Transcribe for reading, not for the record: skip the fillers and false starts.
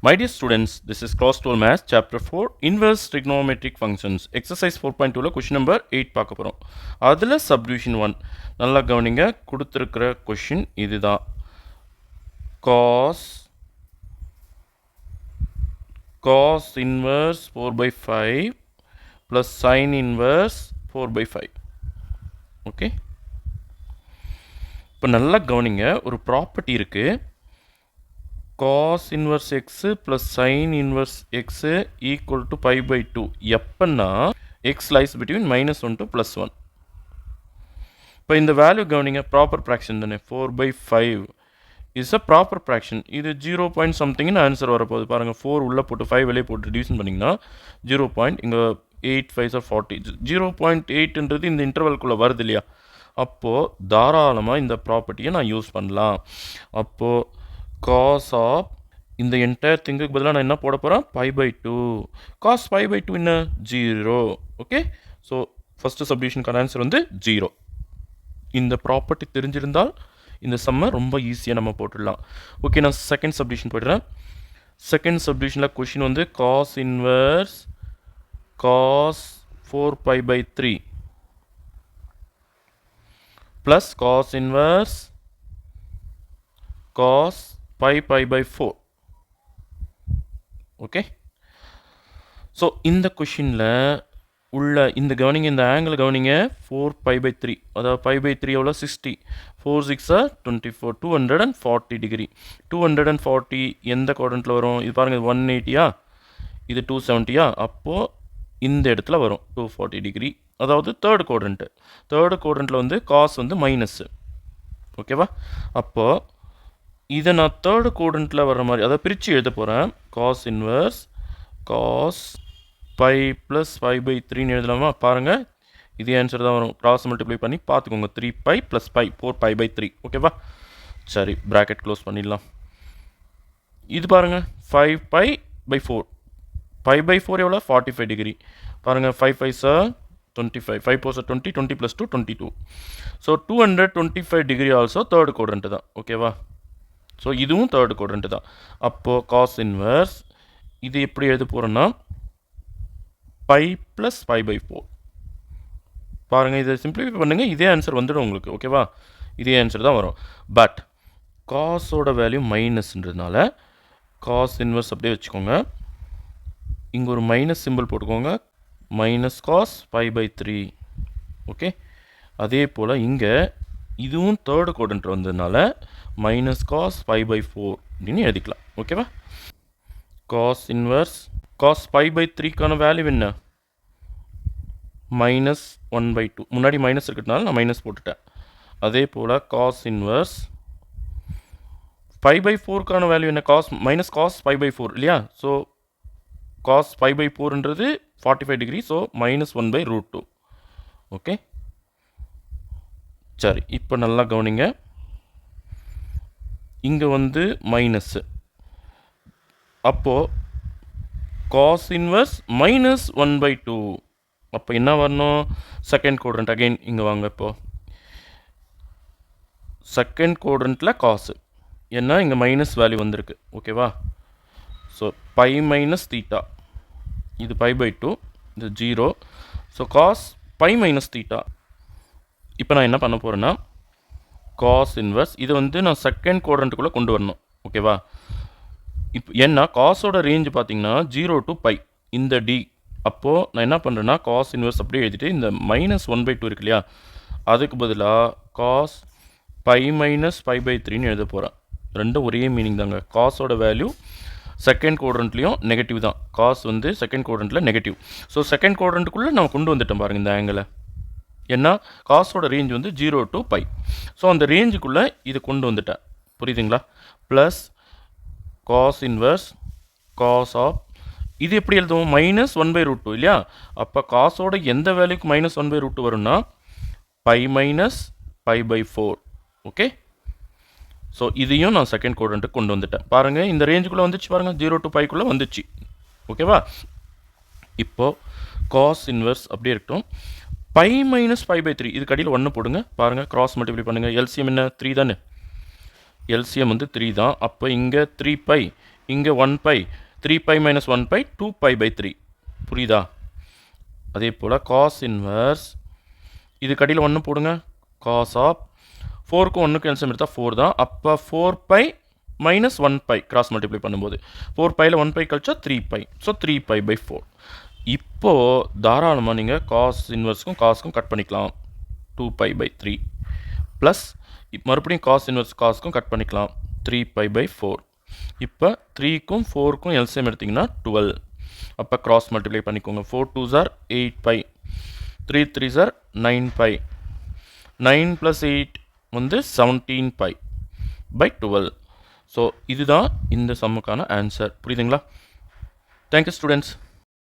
My dear students, this is Cross Tool Math Chapter 4 Inverse Trigonometric Functions Exercise 4.2 question number 8 பார்க்க போகிறோம். அதில் subdivision 1 நல்லா கவனிங்க. கொடுத்திருக்கிற question இதுதான். cos inverse 4 by 5 plus sin inverse 4 by 5. Okay, இப்போ நல்லா கவனிங்க. ஒரு ப்ராப்பர்ட்டி இருக்குது. cos inverse x plus sin inverse x equal to pi by 2 எப்பன்னா x lies between minus 1 to plus 1. இப்போ இந்த வேல்யூ கவனிங்க, ப்ராப்பர் ஃப்ராக்ஷன் தானே. 4 by 5 is a proper fraction. இது 0 பாயிண்ட் சம்திங்னு ஆன்சர் வரப்போகுது. பாருங்கள், 4 உள்ளே போட்டு 5 வெளியே போட்டு டிவிஷன் பண்ணிங்கன்னா 0 பாயிண்ட், இங்கே 8 5 40, 0.8ன்றது இந்த இன்டர்வல்குள்ளே வருது இல்லையா. அப்போது தாராளமாக இந்த ப்ராப்பர்ட்டியை நான் யூஸ் பண்ணலாம். அப்போது cos of இந்த என்டையர் திங்குக்கு பதிலாக நான் என்ன போட போகிறேன், pi by 2. cos pi by 2 என்ன, 0. ஓகே, ஸோ ஃபஸ்ட்டு சப்டிவிஷனுக்கான ஆன்சர் வந்து 0. இந்த ப்ராப்பர்ட்டி தெரிஞ்சிருந்தால் இந்த சம்மை ரொம்ப ஈஸியாக நம்ம போட்டுடலாம். ஓகே, நான் செகண்ட் சப்டிவிஷன் போய்டுறேன். செகண்ட் சப்டிவிஷனில் கொஷின் வந்து cos inverse cos 4 pi by 3 plus cos inverse cos pi by 4. Okay, so இந்த கொஷினில் உள்ள இந்த கவனிங்க, இந்த ஆங்கிள் கவனிங்க, 4 pi by 3, அதாவது pi by 3 எவ்வளோ, 60, 4 6 24, 240 டிகிரி. 240 எந்த குவாட்ரண்ட்டில் வரும், இது பாருங்கள், 180யா, இது 270யா, அப்போது இந்த இடத்துல வரும் 240 டிகிரி, அதாவது தேர்டு குவாட்ரண்ட்டு. தேர்டு குவாட்ரண்ட்டில் வந்து காஸ் வந்து மைனஸ்ஸு. ஓகேவா, அப்போது இதை நான் தேர்டு குவாட்ரண்ட்டில் வர்ற மாதிரி அதை பிரித்து எழுத போகிறேன். Cos inverse cos pi plus 5 by 3ன்னு எழுதலாமா. பாருங்கள், இதே ஆன்சர் தான் வரும். கிராஸ் மல்டிப்ளை பண்ணி பார்த்துக்கோங்க. 3 pi ப்ளஸ் 5 4 pi by 3. ஓகேவா, சரி, ப்ராக்கெட் க்ளோஸ் பண்ணிடலாம். இது பாருங்கள், 5 pi by 4, pi by 4 எவ்வளோ, 45 டிகிரி. பாருங்கள், 5 5 25, 5 4 20, 20 + 2 22. So 225 degree also third quadrant தான். ஓகேவா, ஸோ இதுவும் தேர்டு குவாட்ரண்ட்டு தான். அப்போது காஸ் இன்வர்ஸ் இது எப்படி எழுத போகிறோன்னா பை ப்ளஸ் 5 by 4. பாருங்கள், இதை சிம்பிளிஃபை பண்ணுங்கள், இதே ஆன்சர் வந்துடும் உங்களுக்கு. ஓகேவா, இதே ஆன்சர் தான் வரும். பட் காஸோட வேல்யூ மைனஸ்ன்றதுனால காஸ் இன்வர்ஸ் அப்படியே வச்சுக்கோங்க. இங்கே ஒரு மைனஸ் சிம்பிள் போட்டுக்கோங்க, மைனஸ் காஸ் 5 by 3. ஓகே, அதே போல் இங்கே இதுவும் தேர்டு குவாட்ரண்ட் வந்ததுனால மைனஸ் காஸ் 5 by 4 அப்படின்னு எழுதிக்கலாம். ஓகேவா, காஸ் இன்வர்ஸ் காஸ் 5 by 3க்கான வேல்யூ என்ன, மைனஸ் 1 by 2. முன்னாடி மைனஸ் இருக்கிறதுனால நான் மைனஸ் போட்டுட்டேன். அதே போல் காஸ் இன்வர்ஸ் 5 by 4க்கான வேல்யூ என்ன, காஸ் மைனஸ் காஸ் 5 by 4 இல்லையா. ஸோ காஸ் 5 by 4ன்றது 45 degree. So minus 1 by √2. Okay, சரி, இப்போ நல்லா கவனிங்க. இங்கே வந்து மைனஸ்ஸு, அப்போது காஸ் இன்வர்ஸ் மைனஸ் 1 by 2. அப்போ என்ன வரணும், செகண்ட் குவாட்ரண்ட். அகெயின் இங்கே வாங்க, இப்போது செகண்ட் குவாட்ரண்ட்டில் காசு ஏன்னா இங்கே மைனஸ் வேல்யூ வந்திருக்கு. ஓகேவா, ஸோ பை மைனஸ் தீட்டா, இது பை பை 2, இது 0. So cos pi minus theta. இப்போ நான் என்ன பண்ண போகிறேன்னா காஸ் இன்வர்ஸ் இதை வந்து நான் செகண்ட் குவாட்ரண்ட்டுக்குள்ளே கொண்டு வரணும். ஓகேவா, இப்போ ஏன்னா காஸோட ரேஞ்சு பார்த்தீங்கன்னா 0 to பை, இந்த டி. அப்போது நான் என்ன பண்ணுறேன்னா காஸ் இன்வர்ஸ் அப்படியே எழுதிட்டு இந்த மைனஸ் 1 by 2 இருக்கு இல்லையா, அதுக்கு பதிலாக காஸ் பை மைனஸ் 5 by 3ன்னு எழுத போகிறேன். ரெண்டும் ஒரே மீனிங் தாங்க. காஸோட வேல்யூ செகண்ட் குவாட்ரண்ட்லேயும் நெகட்டிவ் தான். காஸ் வந்து செகண்ட் குவாட்ரண்ட்டில் நெகட்டிவ். ஸோ செகண்ட் குவாட்ரண்ட்டுக்குள்ளே நான் கொண்டு வந்துட்டேன் பாருங்கள் இந்த ஆங்கிளை. ஏன்னா காஸோட ரேஞ்ச் வந்து 0 to பை. ஸோ அந்த ரேஞ்சுக்குள்ளே இது கொண்டு வந்துட்டேன். புரியுதுங்களா, plus cos inverse cos of இது எப்படி எழுதுவோம், மைனஸ் 1 by √2 இல்லையா. அப்போ காஸோட எந்த வேல்யூக்கு மைனஸ் 1 by √2 வரும்னா pi minus pi by 4. Okay, so இதையும் நான் செகண்ட் குவாட்ரண்ட்டுக்கு கொண்டு வந்துட்டேன். பாருங்கள், இந்த ரேஞ்சுக்குள்ளே வந்துச்சு பாருங்கள், 0 to பைக்குள்ளே வந்துச்சு. ஓகேவா, இப்போது காஸ் இன்வர்ஸ் அப்படியே இருக்கட்டும். பை மைனஸ் 5 by 3 இது கடியில் 1 போடுங்க. பாருங்கள், கிராஸ் மல்டிப்ளை பண்ணுங்கள். எல்சிஎம் என்ன, 3 தானே. எல்சிஎம் வந்து 3 தான். அப்போ இங்கே 3 பை, இங்கே 1 by 3 pi minus 1 by 2 pi by 3 புரியுதா? அதே போல் காஸ் இன்வர்ஸ் இது கடியில் 1 போடுங்க. காஸ் ஆஃப் 4க்கும் 1க்கும் எல்சிஎம் எடுத்தால் 4 தான். அப்போ 4 pi minus 1 by cross multiply பண்ணும்போது 4 பையில் 1 பை கழிச்சா 3 பை. So 3 by by 4. இப்போது தாராளமாக நீங்கள் காஸ் இன்வர்ஸ்க்கும் காஸ்க்கும் கட் பண்ணிக்கலாம். 2 பை பை 3 ப்ளஸ் மறுபடியும் காஸ் இன்வர்ஸ் காஸ்க்கும் கட் பண்ணிக்கலாம். 3 பை பை 4. இப்போ 3க்கும் 4க்கும் எல்சிஎம் எடுத்திங்கன்னா 12. அப்போ கிராஸ் மல்டிப்ளை பண்ணிக்கோங்க. 4 2s are 8 by 3 3s are 9 by 9 + 8 வந்து 17 பை பை 12. ஸோ இதுதான் இந்த சம்முக்கான ஆன்சர். புரியுதுங்களா? Thank you students.